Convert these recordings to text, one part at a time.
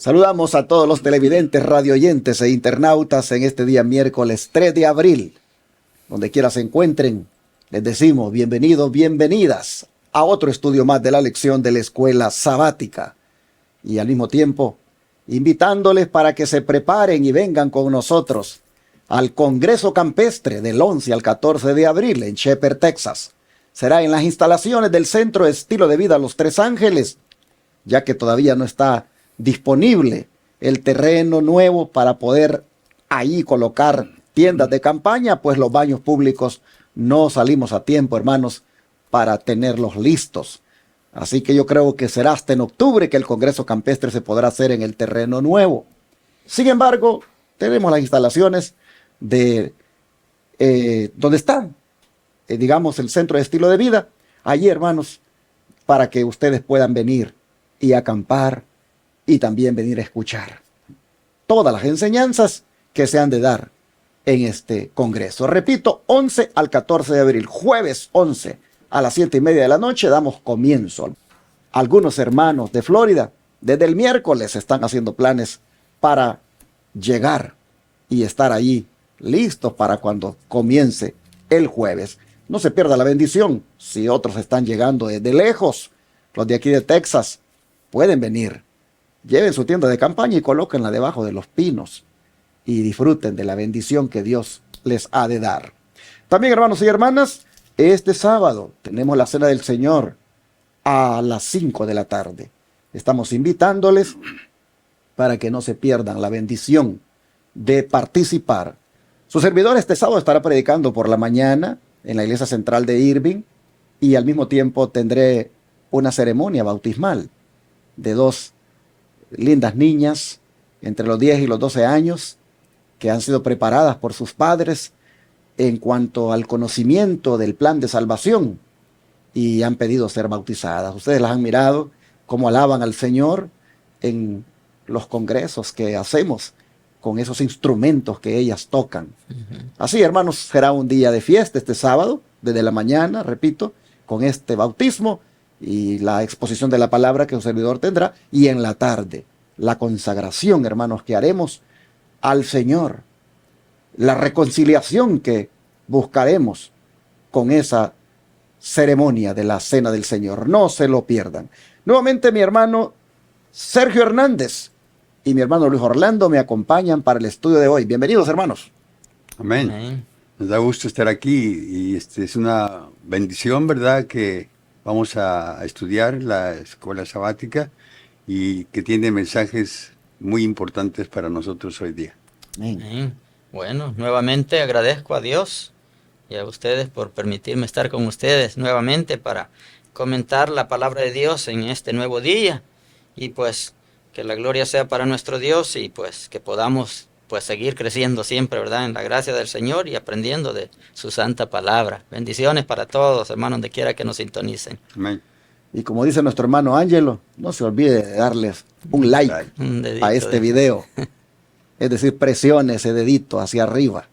Saludamos a todos los televidentes, radioyentes e internautas en este día miércoles 3 de abril. Donde quiera se encuentren, les decimos bienvenidos, bienvenidas a otro estudio más de la lección de la escuela sabática. Y al mismo tiempo, invitándoles para que se preparen y vengan con nosotros al Congreso Campestre del 11 al 14 de abril en Shepherd, Texas. Será en las instalaciones del Centro de Estilo de Vida Los Tres Ángeles, ya que todavía no está disponible el terreno nuevo para poder ahí colocar tiendas de campaña, pues los baños públicos no salimos a tiempo, hermanos, para tenerlos listos. Así que yo creo que será hasta en octubre que el Congreso Campestre se podrá hacer en el terreno nuevo. Sin embargo, tenemos las instalaciones de donde están, digamos, el Centro de Estilo de Vida, allí, hermanos, para que ustedes puedan venir y acampar y también venir a escuchar todas las enseñanzas que se han de dar en este congreso. Repito, 11 al 14 de abril, jueves 11 a las 7:30 de la noche, damos comienzo. Algunos hermanos de Florida, desde el miércoles están haciendo planes para llegar y estar allí listos para cuando comience el jueves. No se pierda la bendición. Si otros están llegando desde lejos, los de aquí de Texas, pueden venir. Lleven su tienda de campaña y colóquenla debajo de los pinos y disfruten de la bendición que Dios les ha de dar. También, hermanos y hermanas, este sábado tenemos la Cena del Señor a las 5 de la tarde. Estamos invitándoles para que no se pierdan la bendición de participar. Su servidor este sábado estará predicando por la mañana en la iglesia central de Irving y al mismo tiempo tendré una ceremonia bautismal de dos lindas niñas entre los 10 y los 12 años que han sido preparadas por sus padres en cuanto al conocimiento del plan de salvación y han pedido ser bautizadas. Ustedes las han mirado cómo alaban al Señor en los congresos que hacemos con esos instrumentos que ellas tocan. Así, hermanos, será un día de fiesta este sábado, desde la mañana, repito, con este bautismo y la exposición de la palabra que un servidor tendrá, y en la tarde, la consagración, hermanos, que haremos al Señor, la reconciliación que buscaremos con esa ceremonia de la Cena del Señor. No se lo pierdan. Nuevamente mi hermano Sergio Hernández y mi hermano Luis Orlando me acompañan para el estudio de hoy. Bienvenidos, hermanos. Amén. Amén. Nos da gusto estar aquí y es una bendición, ¿verdad?, que vamos a estudiar la escuela sabática y que tiene mensajes muy importantes para nosotros hoy día. Amén. Bueno, nuevamente agradezco a Dios y a ustedes por permitirme estar con ustedes nuevamente para comentar la palabra de Dios en este nuevo día. Y pues que la gloria sea para nuestro Dios y pues que podamos pues seguir creciendo siempre, ¿verdad?, en la gracia del Señor y aprendiendo de su santa palabra. Bendiciones para todos, hermanos, donde quiera que nos sintonicen. Amén. Y como dice nuestro hermano Ángelo, no se olvide de darles un like a este video. Es decir, presione ese dedito hacia arriba.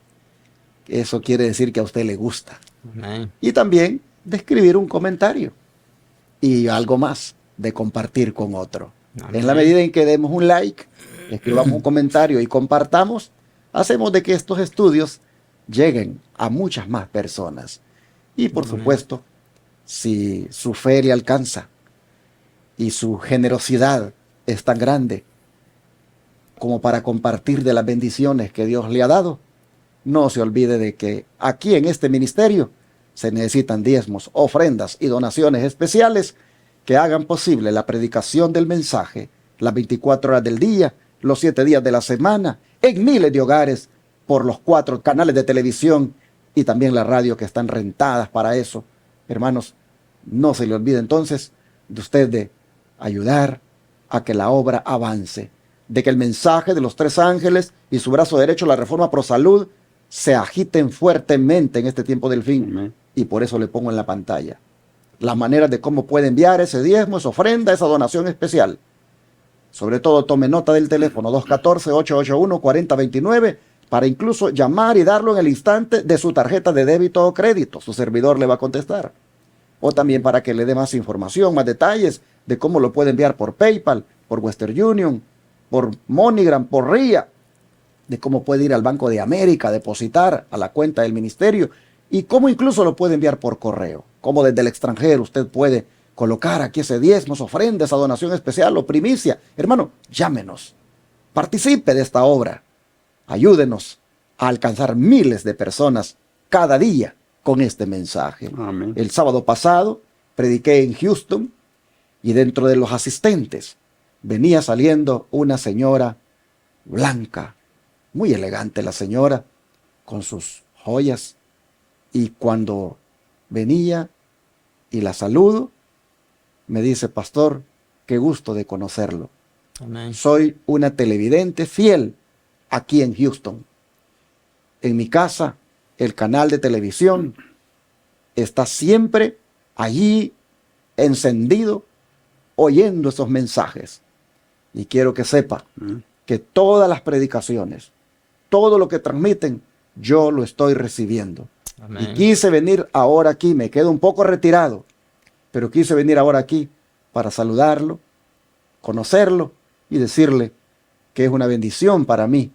Eso quiere decir que a usted le gusta. Amén. Y también de escribir un comentario. Y algo más, de compartir con otro. Amén. En la medida en que demos un like, escribamos un comentario y compartamos, hacemos de que estos estudios lleguen a muchas más personas. Y por supuesto, si su fe le alcanza y su generosidad es tan grande como para compartir de las bendiciones que Dios le ha dado, no se olvide de que aquí en este ministerio se necesitan diezmos, ofrendas y donaciones especiales que hagan posible la predicación del mensaje las 24 horas del día, los 7 días de la semana, en miles de hogares, por los 4 canales de televisión y también la radio que están rentadas para eso. Hermanos, no se le olvide entonces de usted de ayudar a que la obra avance, de que el mensaje de los tres ángeles y su brazo derecho, la Reforma Pro Salud, se agiten fuertemente en este tiempo del fin. Amén. Y por eso le pongo en la pantalla las maneras de cómo puede enviar ese diezmo, esa ofrenda, esa donación especial. Sobre todo tome nota del teléfono 214-881-4029 para incluso llamar y darlo en el instante de su tarjeta de débito o crédito. Su servidor le va a contestar. O también para que le dé más información, más detalles de cómo lo puede enviar por PayPal, por Western Union por MoneyGram, por RIA, de cómo puede ir al Banco de América, depositar a la cuenta del ministerio y cómo incluso lo puede enviar por correo. Cómo desde el extranjero usted puede colocar aquí ese diezmo, esa ofrenda, esa donación especial o primicia. Hermano, llámenos, participe de esta obra, ayúdenos a alcanzar miles de personas cada día con este mensaje. Amén. El sábado pasado prediqué en Houston y dentro de los asistentes venía saliendo una señora blanca, muy elegante la señora, con sus joyas. Y cuando venía y la saludo, me dice: pastor, qué gusto de conocerlo. Amén. Soy una televidente fiel aquí en Houston. En mi casa, el canal de televisión está siempre allí encendido, oyendo esos mensajes. Y quiero que sepa que todas las predicaciones, todo lo que transmiten, yo lo estoy recibiendo. Amén. Y quise venir ahora aquí, me quedo un poco retirado, pero quise venir ahora aquí para saludarlo, conocerlo y decirle que es una bendición para mí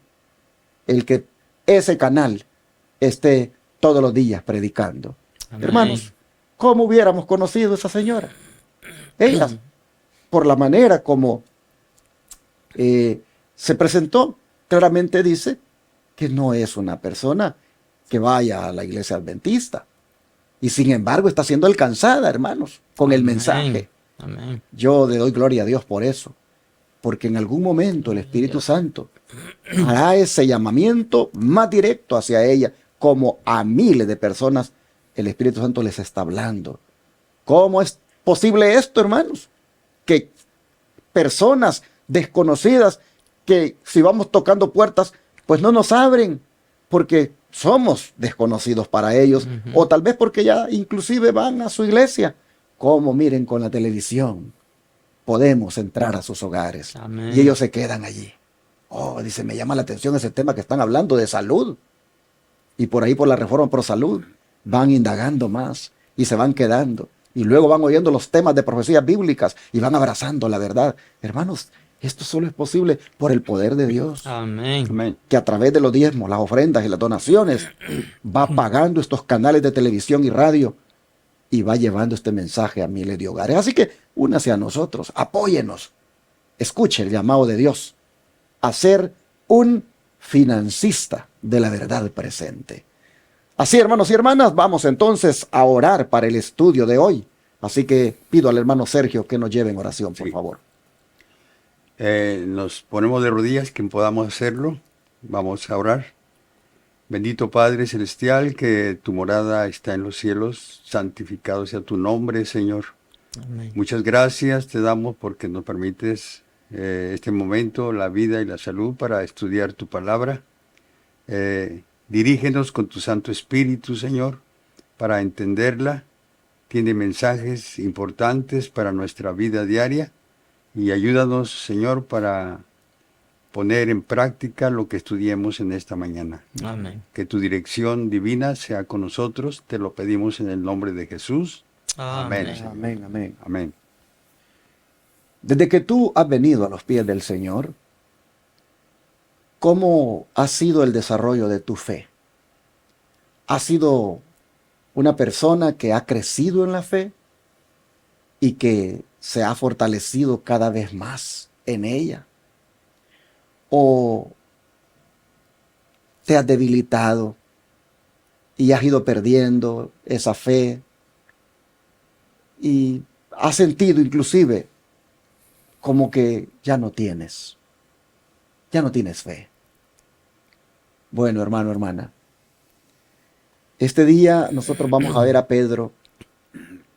el que ese canal esté todos los días predicando. Amén. Hermanos, ¿cómo hubiéramos conocido a esa señora? Ella, por la manera como se presentó, claramente dice que no es una persona que vaya a la iglesia adventista. Y sin embargo está siendo alcanzada, hermanos, con el mensaje. Amén. Yo le doy gloria a Dios por eso, porque en algún momento el Espíritu Santo hará ese llamamiento más directo hacia ella, como a miles de personas el Espíritu Santo les está hablando. ¿Cómo es posible esto, hermanos? Que personas desconocidas, que si vamos tocando puertas, pues no nos abren, porque somos desconocidos para ellos, o tal vez porque ya inclusive van a su iglesia. Como miren, con la televisión podemos entrar a sus hogares. Amén. Y ellos se quedan allí. Oh, dice, me llama la atención ese tema que están hablando de salud. Y por ahí, por la Reforma Pro Salud, van indagando más y se van quedando. Y luego van oyendo los temas de profecías bíblicas y van abrazando la verdad. Hermanos, esto solo es posible por el poder de Dios. Amén. Amén. Que a través de los diezmos, las ofrendas y las donaciones va pagando estos canales de televisión y radio y va llevando este mensaje a miles de hogares. Así que únase a nosotros, apóyenos, escuche el llamado de Dios a ser un financista de la verdad presente. Así, hermanos y hermanas, vamos entonces a orar para el estudio de hoy. Así que pido al hermano Sergio que nos lleve en oración, por favor. Nos ponemos de rodillas, quien podamos hacerlo. Vamos a orar. Bendito Padre Celestial, que tu morada está en los cielos, santificado sea tu nombre, Señor. Amén. Muchas gracias te damos porque nos permites este momento, la vida y la salud para estudiar tu palabra. Dirígenos con tu Santo Espíritu, Señor, para entenderla. Tiene mensajes importantes para nuestra vida diaria y ayúdanos, Señor, para poner en práctica lo que estudiemos en esta mañana. Amén. Que tu dirección divina sea con nosotros, te lo pedimos en el nombre de Jesús. Amén. Amén. Señor. Amén, amén. Amén. Desde que tú has venido a los pies del Señor, ¿cómo ha sido el desarrollo de tu fe? ¿Has sido una persona que ha crecido en la fe y que se ha fortalecido cada vez más en ella? ¿O te has debilitado y has ido perdiendo esa fe y has sentido inclusive como que ya no tienes fe? Bueno, hermano, hermana, este día nosotros vamos a ver a Pedro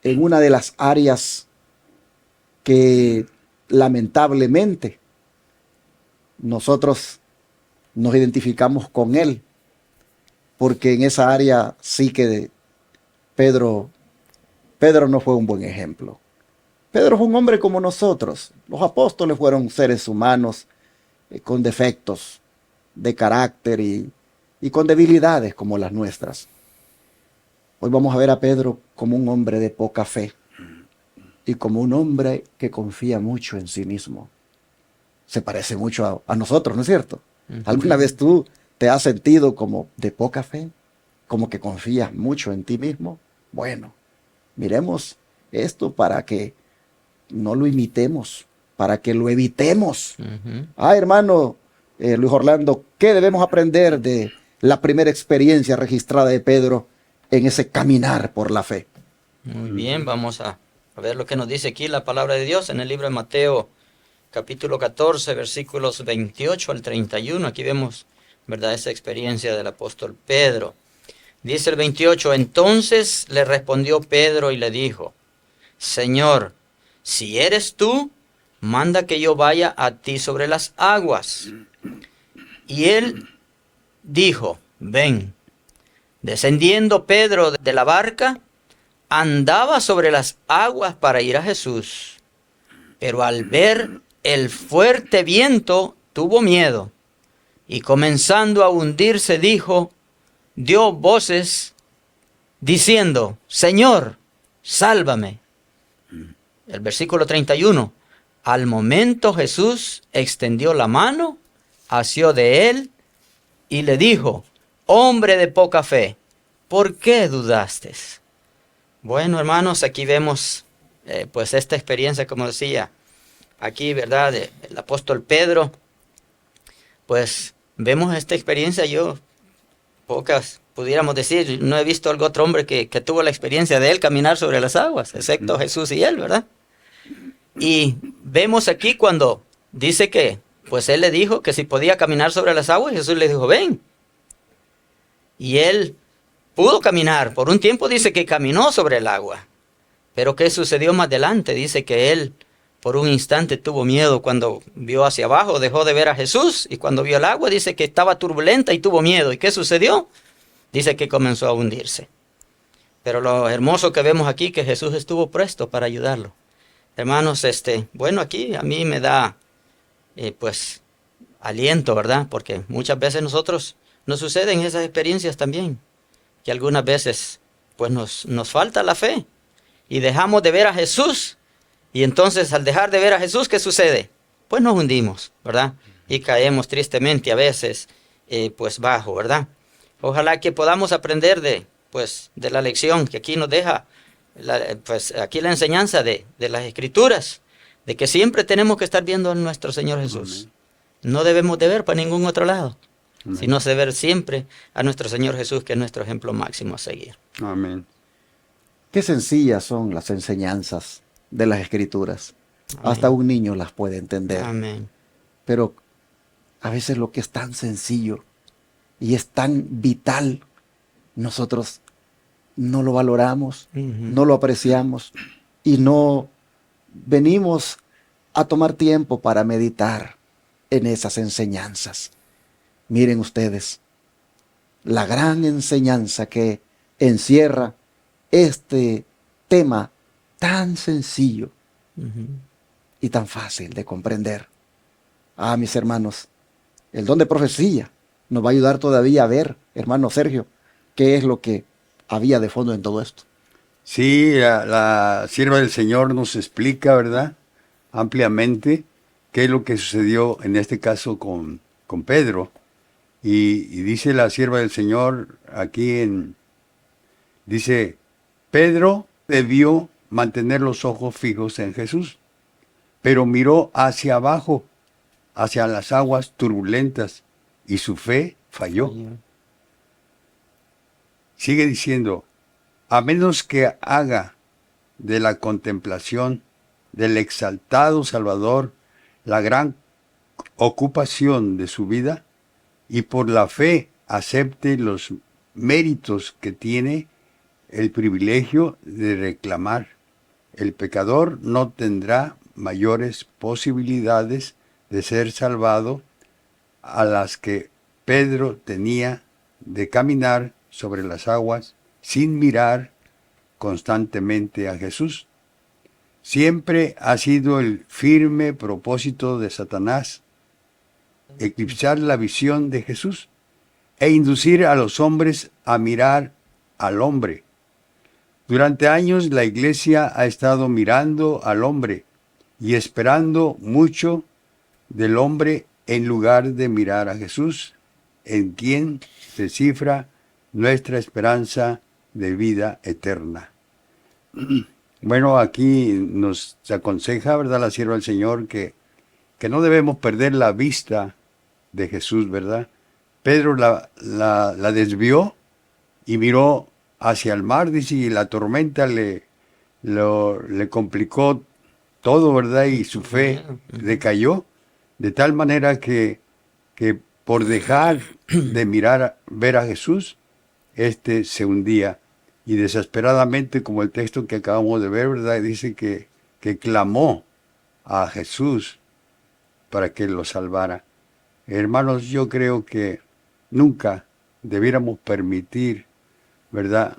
en una de las áreas que lamentablemente nosotros nos identificamos con él, porque en esa área sí que Pedro no fue un buen ejemplo. Pedro fue un hombre como nosotros. Los apóstoles fueron seres humanos con defectos de carácter y con debilidades como las nuestras. Hoy vamos a ver a Pedro como un hombre de poca fe y como un hombre que confía mucho en sí mismo. se parece mucho a nosotros, ¿no es cierto? Ujú. ¿Alguna vez tú te has sentido como de poca fe? ¿Como que confías mucho en ti mismo? Bueno, miremos esto para que no lo imitemos, para que lo evitemos. Ujú. Hermano Luis Orlando, ¿qué debemos aprender de la primera experiencia registrada de Pedro en ese caminar por la fe? Muy bien, vamos a ver lo que nos dice aquí la palabra de Dios en el libro de Mateo, capítulo 14, versículos 28 al 31. Aquí vemos, ¿verdad?, esa experiencia del apóstol Pedro. Dice el 28, entonces le respondió Pedro y le dijo, Señor, si eres tú, manda que yo vaya a ti sobre las aguas. Y él dijo, ven. Descendiendo Pedro de la barca, andaba sobre las aguas para ir a Jesús. Pero al ver el fuerte viento, tuvo miedo. Y comenzando a hundirse, dio voces diciendo, Señor, sálvame. El versículo 31. Al momento Jesús extendió la mano, asió de él y le dijo, hombre de poca fe, ¿por qué dudaste? Bueno, hermanos, aquí vemos pues esta experiencia, como decía, aquí, ¿verdad? El apóstol Pedro, pues vemos esta experiencia, yo pocas pudiéramos decir, no he visto algún otro hombre que tuvo la experiencia de él caminar sobre las aguas, excepto Jesús y él, ¿verdad? Y vemos aquí cuando dice que, pues él le dijo que si podía caminar sobre las aguas, Jesús le dijo, ven. Y él pudo caminar, por un tiempo dice que caminó sobre el agua. Pero ¿qué sucedió más adelante? Dice que él por un instante tuvo miedo cuando vio hacia abajo, dejó de ver a Jesús y cuando vio el agua dice que estaba turbulenta y tuvo miedo. ¿Y qué sucedió? Dice que comenzó a hundirse. Pero lo hermoso que vemos aquí que Jesús estuvo presto para ayudarlo. Hermanos, bueno, aquí a mí me da, pues, aliento, ¿verdad? Porque muchas veces nosotros nos suceden esas experiencias también, que algunas veces, pues, nos falta la fe y dejamos de ver a Jesús. Y entonces, al dejar de ver a Jesús, ¿qué sucede? Pues nos hundimos, ¿verdad? Y caemos tristemente a veces, pues, bajo, ¿verdad? Ojalá que podamos aprender pues, de la lección que aquí nos deja pues aquí la enseñanza de las Escrituras, de que siempre tenemos que estar viendo a nuestro Señor Jesús. No debemos de ver para ningún otro lado, sino de ver siempre a nuestro Señor Jesús, que es nuestro ejemplo máximo a seguir. Amén. Qué sencillas son las enseñanzas de las Escrituras. Amén. Hasta un niño las puede entender. Amén. Pero a veces lo que es tan sencillo y es tan vital, nosotros no lo valoramos, no lo apreciamos y no venimos a tomar tiempo para meditar en esas enseñanzas. Miren ustedes, la gran enseñanza que encierra este tema tan sencillo y tan fácil de comprender. Mis hermanos, el don de profecía nos va a ayudar todavía a ver, hermano Sergio, qué es lo que había de fondo en todo esto. Sí, la sierva del Señor nos explica, ¿verdad?, ampliamente qué es lo que sucedió en este caso con Pedro. Y dice la sierva del Señor aquí dice, Pedro debió mantener los ojos fijos en Jesús, pero miró hacia abajo, hacia las aguas turbulentas, y su fe falló. Sigue diciendo, a menos que haga de la contemplación del exaltado Salvador la gran ocupación de su vida y por la fe acepte los méritos que tiene el privilegio de reclamar, el pecador no tendrá mayores posibilidades de ser salvado a las que Pedro tenía de caminar sobre las aguas sin mirar constantemente a Jesús. Siempre ha sido el firme propósito de Satanás eclipsar la visión de Jesús e inducir a los hombres a mirar al hombre. Durante años la Iglesia ha estado mirando al hombre y esperando mucho del hombre en lugar de mirar a Jesús, en quien se cifra nuestra esperanza de vida eterna. Bueno, aquí nos aconseja, ¿verdad?, la sierva del Señor, que no debemos perder la vista de Jesús, ¿verdad? Pedro la desvió y miró hacia el mar, dice, y la tormenta le complicó todo, ¿verdad? Y su fe decayó, de tal manera que por dejar de ver a Jesús, se hundía. Y desesperadamente, como el texto que acabamos de ver, ¿verdad?, dice que clamó a Jesús para que lo salvara. Hermanos, yo creo que nunca debiéramos permitir, ¿verdad?,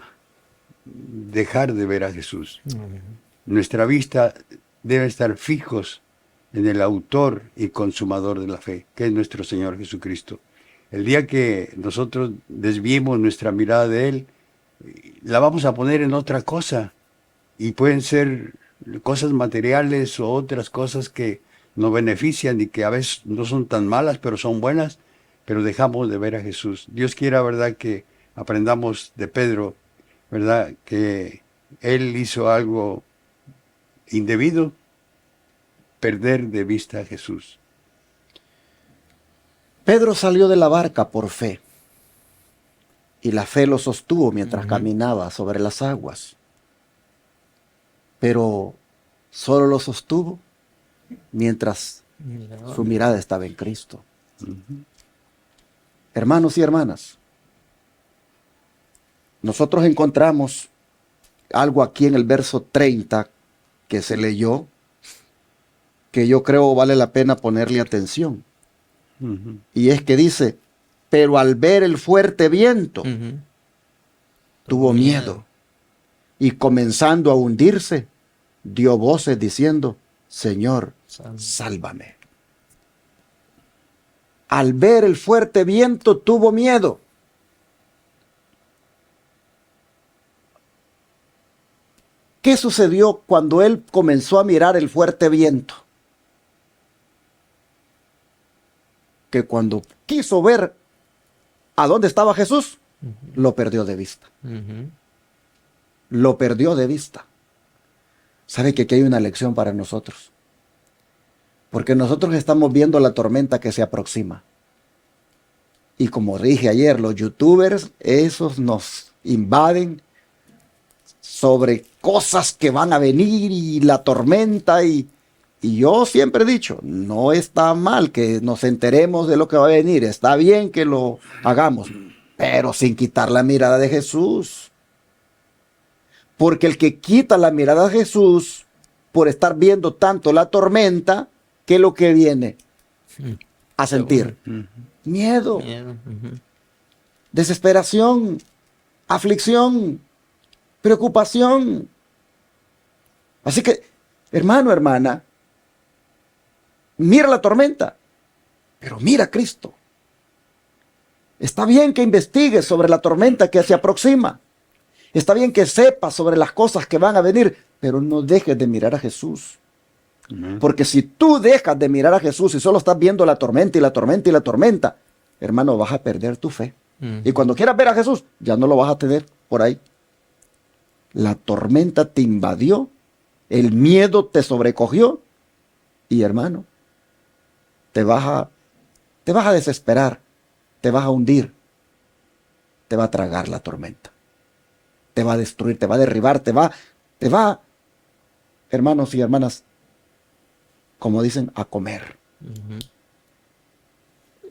dejar de ver a Jesús. Nuestra vista debe estar fijos en el autor y consumador de la fe, que es nuestro Señor Jesucristo. El día que nosotros desviemos nuestra mirada de Él, la vamos a poner en otra cosa, y pueden ser cosas materiales o otras cosas que nos benefician y que a veces no son tan malas, pero son buenas, pero dejamos de ver a Jesús. Dios quiera, ¿verdad?, que aprendamos de Pedro, ¿verdad?, que él hizo algo indebido, perder de vista a Jesús. Pedro salió de la barca por fe, y la fe lo sostuvo mientras caminaba sobre las aguas. Pero solo lo sostuvo mientras su mirada estaba en Cristo. Hermanos y hermanas, nosotros encontramos algo aquí en el verso 30 que se leyó, que yo creo vale la pena ponerle atención. Y es que dice, pero al ver el fuerte viento, tuvo miedo, y comenzando a hundirse, dio voces diciendo, Señor, sálvame. Al ver el fuerte viento, tuvo miedo. ¿Qué sucedió cuando él comenzó a mirar el fuerte viento? Que cuando quiso ver a dónde estaba Jesús, lo perdió de vista. Lo perdió de vista. ¿Sabe que aquí hay una lección para nosotros? Porque nosotros estamos viendo la tormenta que se aproxima. Y como dije ayer, los youtubers, esos nos invaden sobre cosas que van a venir y la tormenta. Y yo siempre he dicho, no está mal que nos enteremos de lo que va a venir. Está bien que lo hagamos, pero sin quitar la mirada de Jesús. Porque el que quita la mirada de Jesús por estar viendo tanto la tormenta, ¿qué es lo que viene a sentir? Miedo, desesperación, aflicción, preocupación. Así que, hermano, hermana, mira la tormenta, pero mira a Cristo. Está bien que investigues sobre la tormenta que se aproxima. Está bien que sepas sobre las cosas que van a venir, pero no dejes de mirar a Jesús. Porque si tú dejas de mirar a Jesús y solo estás viendo la tormenta y la tormenta y la tormenta, hermano, vas a perder tu fe. Y cuando quieras ver a Jesús, ya no lo vas a tener por ahí. La tormenta te invadió, el miedo te sobrecogió y, hermano, te vas a desesperar, te vas a hundir, te va a tragar la tormenta. Te va a destruir, te va a derribar, te va, hermanos y hermanas, como dicen, a comer.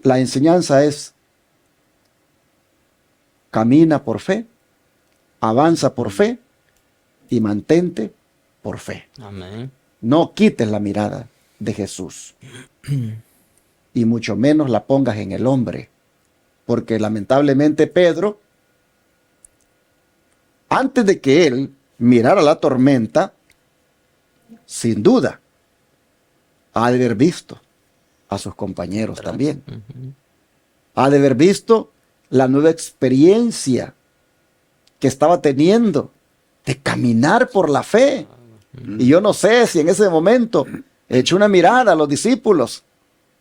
La enseñanza es, camina por fe, avanza por fe y mantente por fe. Amén. No quites la mirada de Jesús y mucho menos la pongas en el hombre, porque lamentablemente Pedro, antes de que él mirara la tormenta, sin duda, ha de haber visto a sus compañeros también. Ha de haber visto la nueva experiencia que estaba teniendo de caminar por la fe. Y yo no sé si en ese momento echó una mirada a los discípulos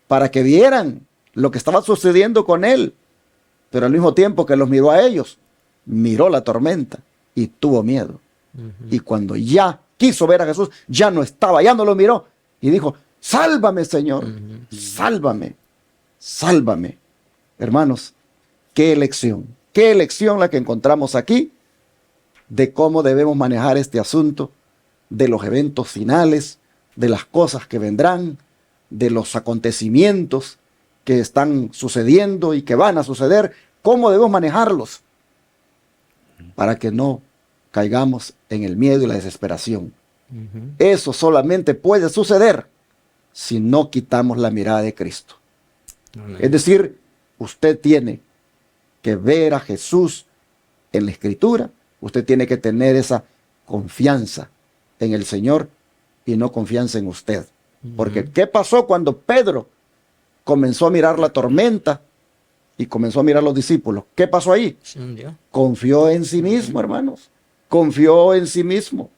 para que vieran lo que estaba sucediendo con él. Pero al mismo tiempo que los miró a ellos, miró la tormenta y tuvo miedo. Y cuando ya quiso ver a Jesús, ya no estaba, ya no lo miró. Y dijo, sálvame, Señor, sálvame, sálvame. Hermanos, qué elección la que encontramos aquí de cómo debemos manejar este asunto, de los eventos finales, de las cosas que vendrán, de los acontecimientos que están sucediendo y que van a suceder, cómo debemos manejarlos para que no caigamos en el miedo y la desesperación. Eso solamente puede suceder si no quitamos la mirada de Cristo. Amén. Es decir, usted tiene que ver a Jesús en la Escritura, usted tiene que tener esa confianza en el Señor y no confianza en usted. Porque ¿qué pasó cuando Pedro comenzó a mirar la tormenta y comenzó a mirar a los discípulos? ¿Qué pasó ahí? Confió en sí mismo, hermanos. Confió en sí mismo.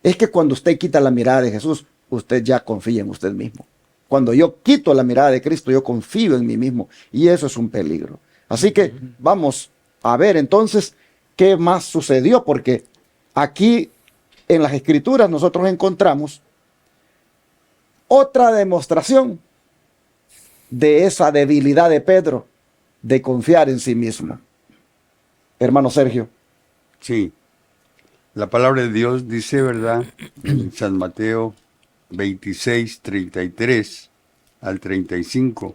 Es que cuando usted quita la mirada de Jesús, usted ya confía en usted mismo. Cuando yo quito la mirada de Cristo, yo confío en mí mismo. Y eso es un peligro. Así que vamos a ver entonces qué más sucedió. Porque aquí en las Escrituras nosotros encontramos otra demostración de esa debilidad de Pedro de confiar en sí mismo. Hermano Sergio. Sí. La palabra de Dios dice, ¿verdad? En San Mateo 26, 33 al 35.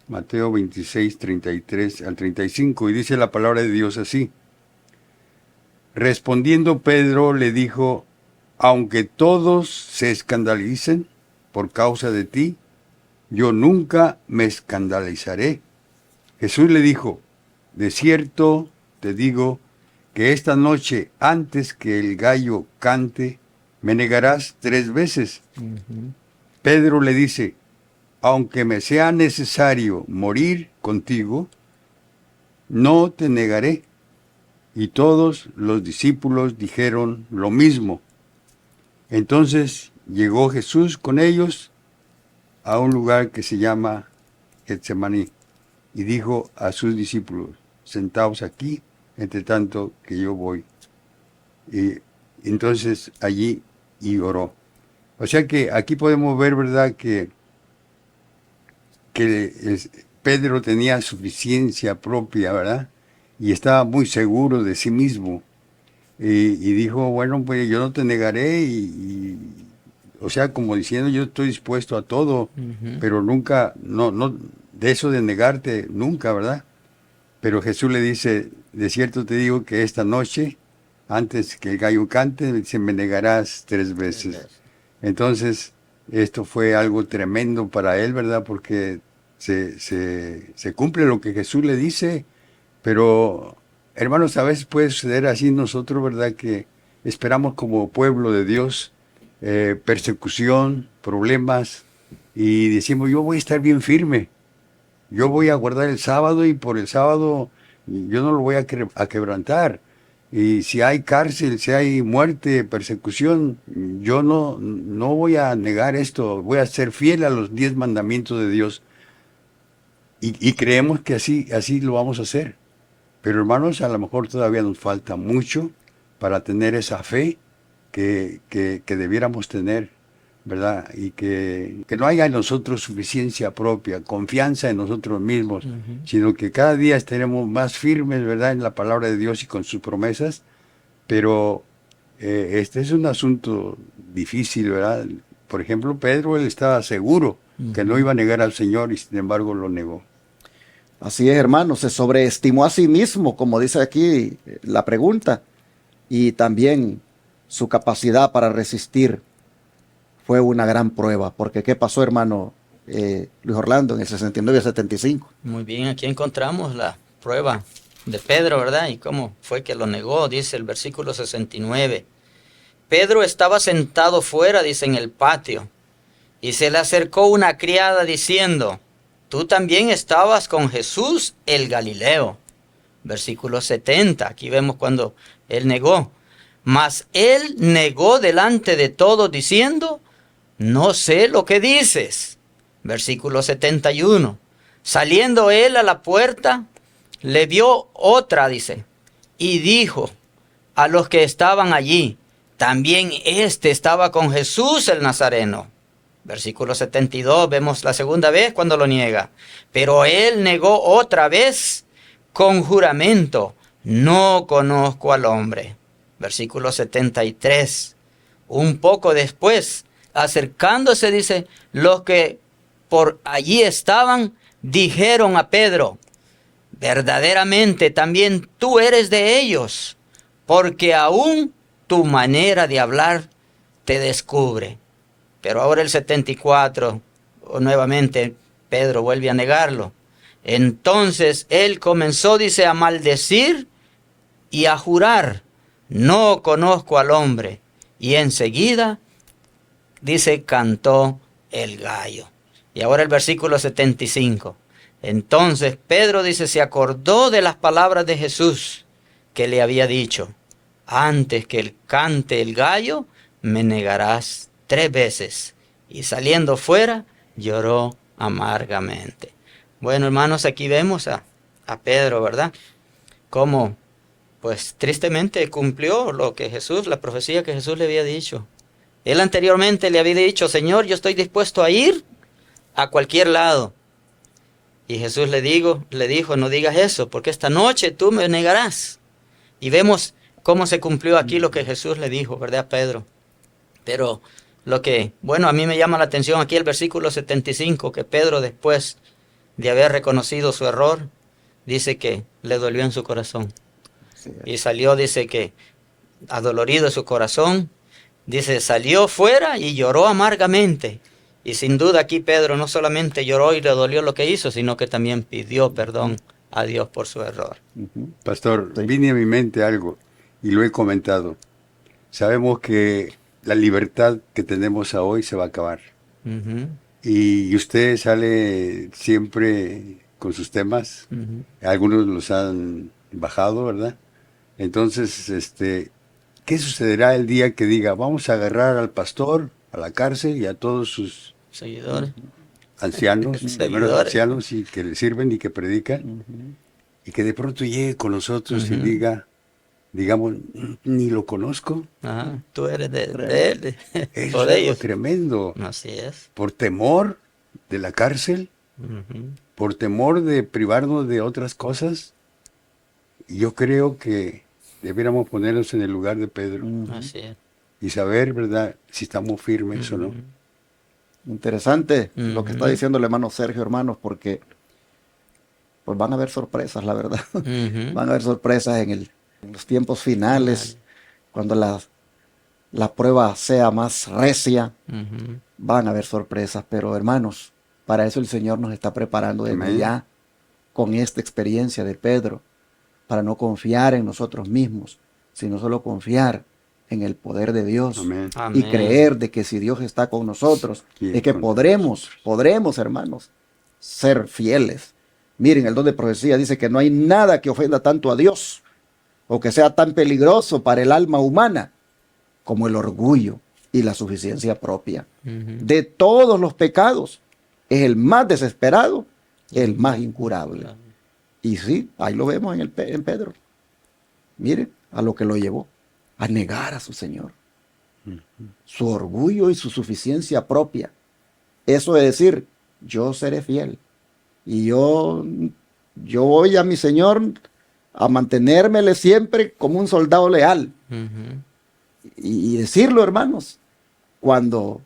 Mateo 26, 33 al 35. Y dice la palabra de Dios así. Respondiendo Pedro le dijo, aunque todos se escandalicen por causa de ti, yo nunca me escandalizaré. Jesús le dijo, de cierto te digo, que esta noche, antes que el gallo cante, me negarás 3 veces. Pedro le dice, aunque me sea necesario morir contigo, no te negaré. Y todos los discípulos dijeron lo mismo. Entonces llegó Jesús con ellos a un lugar que se llama Getsemaní y dijo a sus discípulos, sentaos aquí, entre tanto que yo voy. Y entonces allí y oró. O sea que aquí podemos ver, ¿verdad?, que Pedro tenía suficiencia propia, ¿verdad? Y estaba muy seguro de sí mismo. Y dijo, bueno, pues yo no te negaré. O sea, como diciendo, yo estoy dispuesto a todo, pero nunca, no, de eso de negarte, nunca, ¿verdad? Pero Jesús le dice, de cierto te digo que esta noche, antes que el gallo cante, me negarás 3 veces. Entonces, esto fue algo tremendo para él, ¿verdad? Porque se cumple lo que Jesús le dice, pero, hermanos, a veces puede suceder así nosotros, ¿verdad? Que esperamos como pueblo de Dios persecución, problemas, y decimos, yo voy a estar bien firme. Yo voy a guardar el sábado y por el sábado yo no lo voy a quebrantar. Y si hay cárcel, si hay muerte, persecución, yo no voy a negar esto. Voy a ser fiel a los 10 mandamientos de Dios. Y creemos que así lo vamos a hacer. Pero hermanos, a lo mejor todavía nos falta mucho para tener esa fe que debiéramos tener, ¿verdad? Y que no haya en nosotros suficiencia propia, confianza en nosotros mismos, sino que cada día estaremos más firmes, ¿verdad?, en la palabra de Dios y con sus promesas. Pero este es un asunto difícil, ¿verdad? Por ejemplo, Pedro, él estaba seguro que no iba a negar al Señor y sin embargo lo negó. Así es, hermano, se sobreestimó a sí mismo, como dice aquí la pregunta, y también su capacidad para resistir fue una gran prueba, porque ¿qué pasó, hermano Luis Orlando, en el 69 y 75? Muy bien, aquí encontramos la prueba de Pedro, ¿verdad? Y cómo fue que lo negó, dice el versículo 69. Pedro estaba sentado fuera, dice, en el patio, y se le acercó una criada diciendo, tú también estabas con Jesús el Galileo. Versículo 70, aquí vemos cuando él negó. Mas él negó delante de todos diciendo, no sé lo que dices. Versículo 71. Saliendo él a la puerta, le vio otra, dice, y dijo a los que estaban allí, también este estaba con Jesús el Nazareno. Versículo 72, vemos la segunda vez cuando lo niega. Pero él negó otra vez con juramento, no conozco al hombre. Versículo 73, un poco después, acercándose, dice, los que por allí estaban, dijeron a Pedro, verdaderamente también tú eres de ellos, porque aún tu manera de hablar te descubre. Pero ahora el 74, nuevamente Pedro vuelve a negarlo. Entonces él comenzó, dice, a maldecir y a jurar, no conozco al hombre. Y enseguida, dice, cantó el gallo. Y ahora el versículo 75. Entonces Pedro, dice, se acordó de las palabras de Jesús que le había dicho, antes que él cante el gallo, me negarás 3 veces. Y saliendo fuera, lloró amargamente. Bueno, hermanos, aquí vemos a Pedro, ¿verdad? Cómo, pues tristemente cumplió lo que Jesús, la profecía que Jesús le había dicho. Él anteriormente le había dicho, Señor, yo estoy dispuesto a ir a cualquier lado. Y Jesús le dijo, no digas eso, porque esta noche tú me negarás. Y vemos cómo se cumplió aquí lo que Jesús le dijo, ¿verdad, Pedro? Pero lo que, bueno, a mí me llama la atención aquí el versículo 75, que Pedro, después de haber reconocido su error, dice que le dolió en su corazón. Sí. Y salió, dice que adolorido en su corazón, dice, salió fuera y lloró amargamente. Y sin duda aquí Pedro no solamente lloró y le dolió lo que hizo, sino que también pidió perdón a Dios por su error. Pastor, Sí. viene a mi mente algo y lo he comentado. Sabemos que la libertad que tenemos hoy se va a acabar. Ujú, Y usted sale siempre con sus temas. ujú. Algunos los han bajado, ¿verdad? Entonces, ¿qué sucederá el día que diga, vamos a agarrar al pastor a la cárcel y a todos sus Seguidores. ancianos, primeros Seguidores. ancianos y que le sirven y que predican, y que de pronto llegue con nosotros y Ujú. diga, digamos, ni lo conozco? Ajá, tú eres de él, Eso o es de algo ellos. tremendo. Así es. Por temor de la cárcel, Ujú. por temor de privarnos de otras cosas, yo creo que debiéramos ponernos en el lugar de Pedro Así es. y saber, ¿verdad?, si estamos firmes o no. Ujú. Interesante lo que está Ujú. diciendo el hermano Sergio, hermanos, porque pues van a haber sorpresas, la verdad. Ujú. Van a haber sorpresas en los tiempos finales, cuando la prueba sea más recia, Ujú. van a haber sorpresas. Pero hermanos, para eso el Señor nos está preparando desde Amén. ya con esta experiencia de Pedro, para no confiar en nosotros mismos, sino solo confiar en el poder de Dios. Amén. Y Amén. creer de que si Dios está con nosotros, ¿Quién es que con podremos, hermanos, ser fieles. Miren, el don de profecía dice que no hay nada que ofenda tanto a Dios o que sea tan peligroso para el alma humana como el orgullo y la suficiencia propia. Ujú. De todos los pecados, es el más desesperado, el más incurable. Y sí, ahí lo vemos en Pedro. Mire, a lo que lo llevó, a negar a su Señor. Su orgullo y su suficiencia propia. Eso es decir, yo seré fiel. Y yo voy a mi Señor a mantenérmele siempre como un soldado leal. Ujú. Y decirlo, hermanos, cuando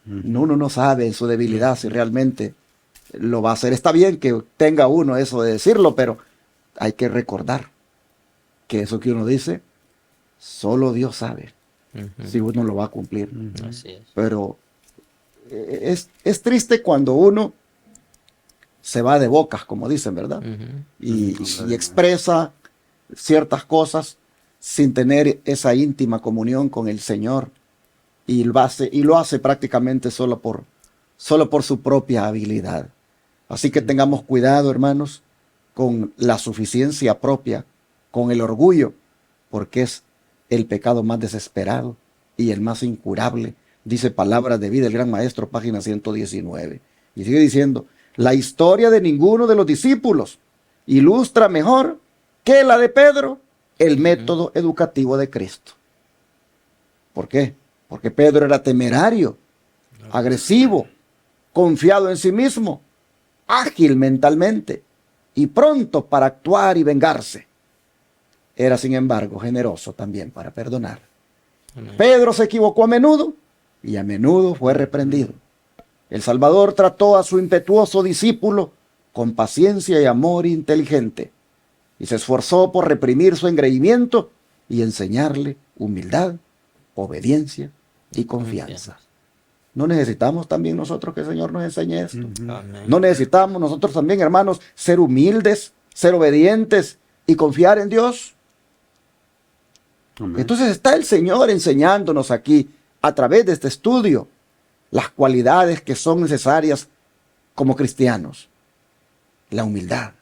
uno no sabe en su debilidad si realmente lo va a hacer. Está bien que tenga uno eso de decirlo, pero hay que recordar que eso que uno dice, solo Dios sabe Ujú. si uno lo va a cumplir. Así es. Pero es triste cuando uno se va de bocas, como dicen, ¿verdad? Ujú. Y expresa ciertas cosas sin tener esa íntima comunión con el Señor. Y lo hace prácticamente solo por su propia habilidad. Así que tengamos cuidado, hermanos, con la suficiencia propia, con el orgullo, porque es el pecado más desesperado y el más incurable. Dice Palabras de Vida, el Gran Maestro, página 119. Y sigue diciendo, la historia de ninguno de los discípulos ilustra mejor que la de Pedro el método educativo de Cristo. ¿Por qué? Porque Pedro era temerario, agresivo, confiado en sí mismo, ágil mentalmente y pronto para actuar y vengarse. Era, sin embargo, generoso también para perdonar. Amén. Pedro se equivocó a menudo y a menudo fue reprendido. El Salvador trató a su impetuoso discípulo con paciencia y amor inteligente y se esforzó por reprimir su engreimiento y enseñarle humildad, obediencia y confianza. ¿No necesitamos también nosotros que el Señor nos enseñe esto? Amén. ¿No necesitamos nosotros también, hermanos, ser humildes, ser obedientes y confiar en Dios? Amén. Entonces está el Señor enseñándonos aquí, a través de este estudio, las cualidades que son necesarias como cristianos. La humildad,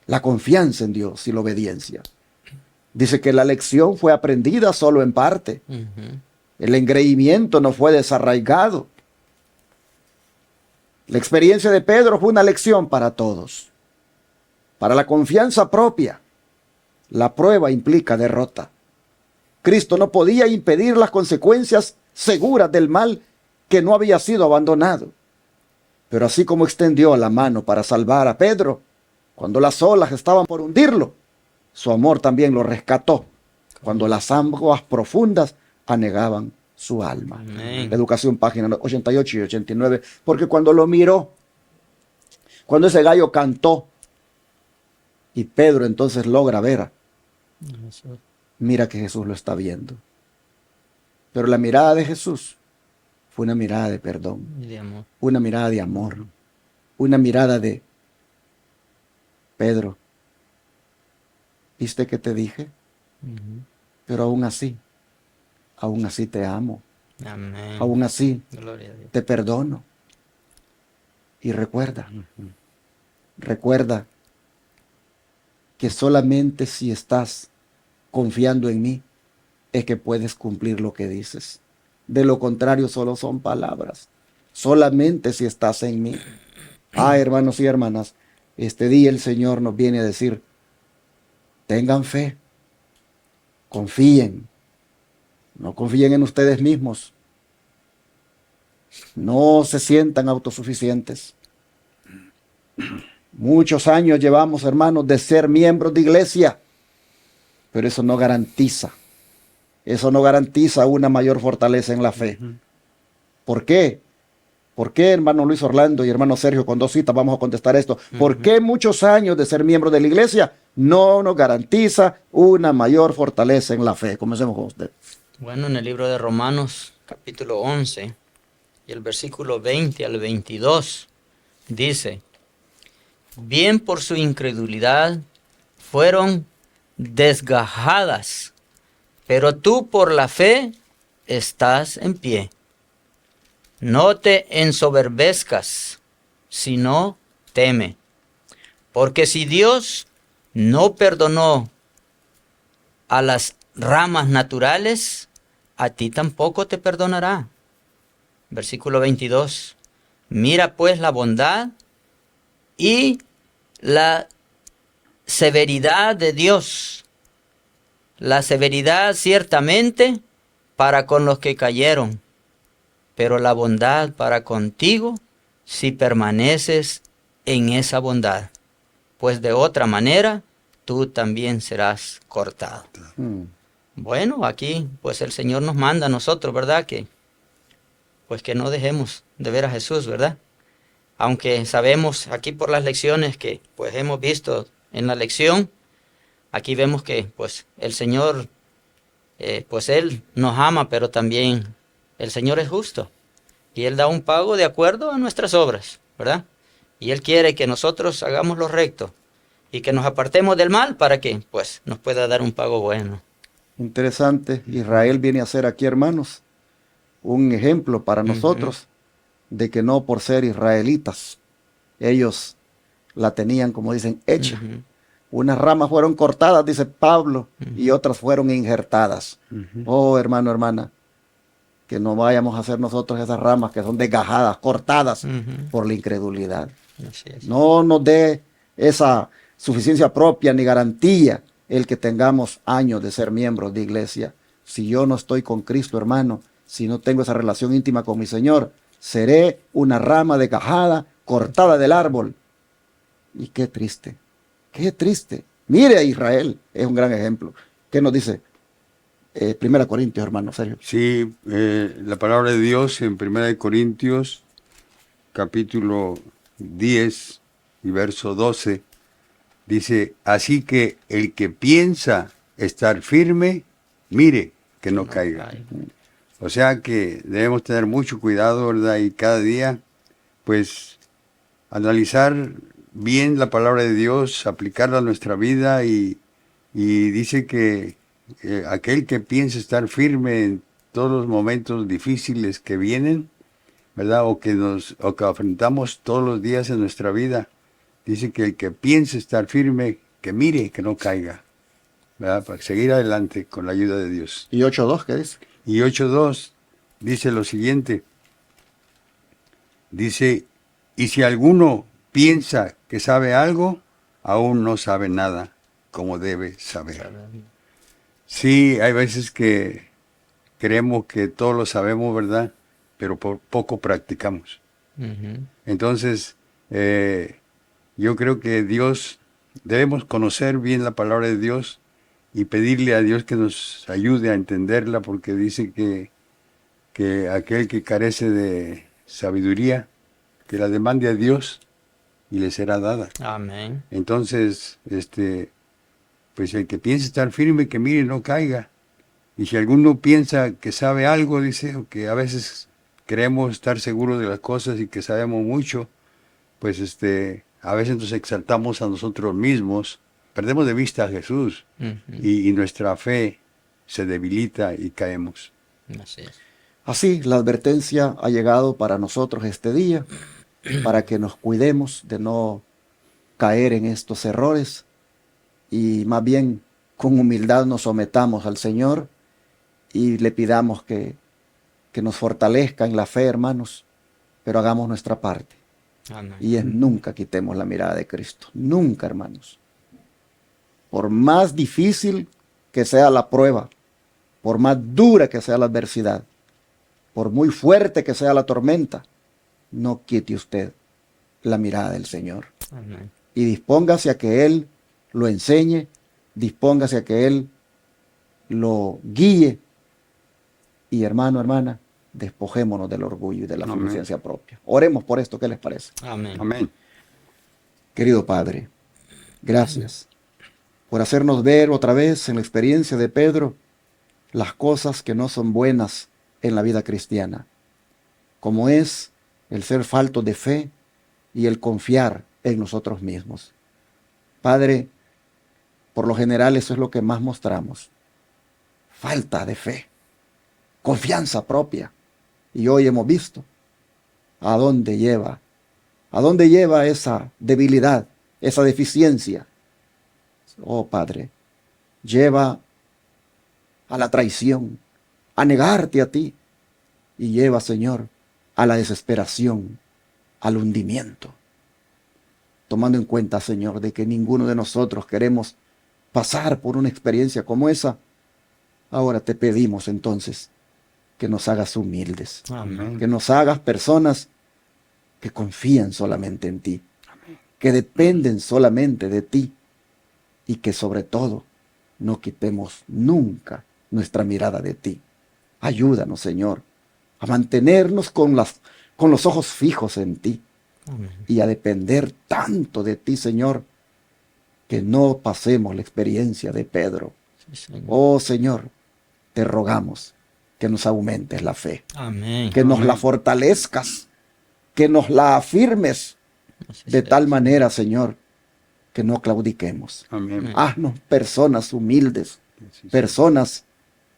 la confianza en Dios y la obediencia. Dice que la lección fue aprendida solo en parte. Ujú. El engreimiento no fue desarraigado. La experiencia de Pedro fue una lección para todos. Para la confianza propia, la prueba implica derrota. Cristo no podía impedir las consecuencias seguras del mal que no había sido abandonado. Pero así como extendió la mano para salvar a Pedro, cuando las olas estaban por hundirlo, su amor también lo rescató, cuando las aguas profundas anegaban su alma. Amén. Educación, página 88 y 89, porque cuando lo miró, cuando ese gallo cantó, y Pedro entonces logra ver, Jesús. mira que Jesús lo está viendo. Pero la mirada de Jesús fue una mirada de perdón, Y de amor. una mirada de amor, una mirada de, Pedro, ¿viste que te dije? Ujú. Pero aún así te amo, Amén. aún así Gloria a Dios. te perdono. Y recuerda que solamente si estás confiando en mí es que puedes cumplir lo que dices. De lo contrario, solo son palabras. Solamente si estás en mí. Hermanos y hermanas, este día el Señor nos viene a decir, tengan fe, confíen, no confíen en ustedes mismos, no se sientan autosuficientes. Muchos años llevamos, hermanos, de ser miembros de iglesia, pero eso no garantiza una mayor fortaleza en la fe. ¿Por qué? ¿Por qué, hermano Luis Orlando y hermano Sergio, con 2 citas vamos a contestar esto? ¿Por qué muchos años de ser miembro de la iglesia no nos garantiza una mayor fortaleza en la fe? Comencemos con usted. Bueno, en el libro de Romanos, capítulo 11, y el versículo 20 al 22, dice, bien por su incredulidad fueron desgajadas, pero tú por la fe estás en pie. No te ensoberbezcas, sino teme. Porque si Dios no perdonó a las ramas naturales, a ti tampoco te perdonará. Versículo 22. Mira pues la bondad y la severidad de Dios. La severidad ciertamente para con los que cayeron, pero la bondad para contigo si permaneces en esa bondad, pues de otra manera tú también serás cortado. Bueno, aquí pues el Señor nos manda a nosotros, ¿verdad? Pues que no dejemos de ver a Jesús, ¿verdad? Aunque sabemos aquí por las lecciones que pues hemos visto en la lección, aquí vemos que pues el Señor, pues Él nos ama, pero también el Señor es justo. Y Él da un pago de acuerdo a nuestras obras, ¿verdad? Y Él quiere que nosotros hagamos lo recto y que nos apartemos del mal para que pues nos pueda dar un pago bueno. Interesante. Israel viene a ser aquí, hermanos, un ejemplo para nosotros de que no por ser israelitas, ellos la tenían, como dicen, hecha. Unas ramas fueron cortadas, dice Pablo, y otras fueron injertadas. Oh, hermano, hermana, que no vayamos a hacer nosotros esas ramas que son desgajadas, cortadas Ujú. por la incredulidad. Así es. No nos dé esa suficiencia propia ni garantía el que tengamos años de ser miembros de iglesia. Si yo no estoy con Cristo, hermano, si no tengo esa relación íntima con mi Señor, seré una rama desgajada, cortada del árbol. Y qué triste, qué triste. Mire a Israel, es un gran ejemplo. ¿Qué nos dice? 1 Corintios, hermano, Sergio. Sí, la palabra de Dios en 1 Corintios, capítulo 10 y verso 12, dice, así que el que piensa estar firme, mire que no caiga. O sea que debemos tener mucho cuidado, ¿verdad? Y cada día, pues, analizar bien la palabra de Dios, aplicarla a nuestra vida y dice que aquel que piensa estar firme en todos los momentos difíciles que vienen, ¿verdad? O que afrontamos todos los días en nuestra vida, dice que el que piensa estar firme, que mire que no caiga, ¿verdad? Para seguir adelante con la ayuda de Dios. ¿Y 8.2 qué dice? Y 8.2 dice lo siguiente, dice, y si alguno piensa que sabe algo, aún no sabe nada como debe saber. Sí, hay veces que creemos que todo lo sabemos, ¿verdad? Pero por poco practicamos. Ujú. Entonces, yo creo que debemos conocer bien la palabra de Dios y pedirle a Dios que nos ayude a entenderla, porque dice que aquel que carece de sabiduría, que la demande a Dios y le será dada. Amén. Entonces, pues el que piensa estar firme, que mire, no caiga. Y si alguno piensa que sabe algo, dice, o que a veces creemos estar seguros de las cosas y que sabemos mucho, pues a veces nos exaltamos a nosotros mismos, perdemos de vista a Jesús Ujú. y nuestra fe se debilita y caemos. Así es. Así, la advertencia ha llegado para nosotros este día, para que nos cuidemos de no caer en estos errores y más bien con humildad nos sometamos al Señor y le pidamos que nos fortalezca en la fe, hermanos, pero hagamos nuestra parte. Amén. Y es nunca quitemos la mirada de Cristo. Nunca, hermanos. Por más difícil que sea la prueba, por más dura que sea la adversidad, por muy fuerte que sea la tormenta, no quite usted la mirada del Señor. Amén. Y dispóngase a que Él lo enseñe, dispóngase a que Él lo guíe. Y hermano, hermana, despojémonos del orgullo y de la Amén. suficiencia propia. Oremos por esto, ¿qué les parece? Amén. Amén. Querido Padre, gracias por hacernos ver otra vez en la experiencia de Pedro las cosas que no son buenas en la vida cristiana, como es el ser falto de fe y el confiar en nosotros mismos. Padre, por lo general eso es lo que más mostramos. Falta de fe, confianza propia. Y hoy hemos visto a dónde lleva esa debilidad, esa deficiencia. Oh Padre, lleva a la traición, a negarte a ti, y lleva, Señor, a la desesperación, al hundimiento. Tomando en cuenta, Señor, de que ninguno de nosotros queremos pasar por una experiencia como esa, ahora te pedimos entonces que nos hagas humildes, Amén. que nos hagas personas que confían solamente en ti, que dependen solamente de ti y que sobre todo no quitemos nunca nuestra mirada de ti. Ayúdanos, Señor, a mantenernos con los ojos fijos en ti Amén. y a depender tanto de ti, Señor, que no pasemos la experiencia de Pedro. Sí, Señor. Oh, Señor, te rogamos que nos aumentes la fe, Amén. que nos la Amén. fortalezcas, que nos la afirmes Así de sea. tal manera, Señor, que no claudiquemos. Amén. Haznos personas humildes, Sí, sí. personas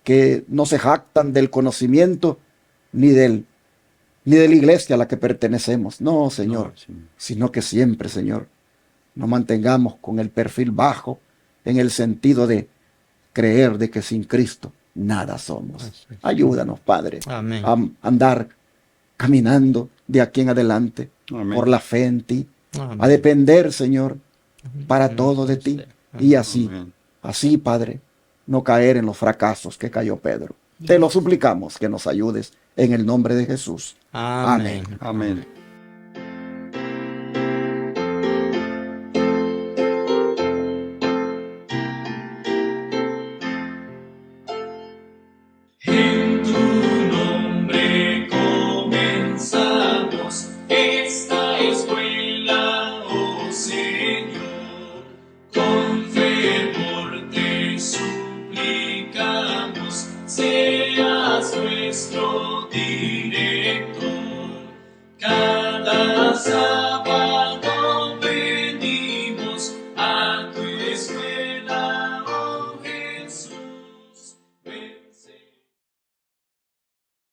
que no se jactan del conocimiento ni de la iglesia a la que pertenecemos. No, Señor, No, sí. sino que siempre, Señor, nos mantengamos con el perfil bajo en el sentido de creer de que sin Cristo nada somos. Ayúdanos, Padre, Amén. a andar caminando de aquí en adelante Amén. por la fe en ti, Amén. a depender, Señor, para todo de ti. Y así, Amén. así, Padre, no caer en los fracasos que cayó Pedro. Te lo suplicamos que nos ayudes en el nombre de Jesús. Amén. Amén. En tu nombre comenzamos esta escuela, oh Señor. Con fervor te suplicamos, seas nuestro Dios.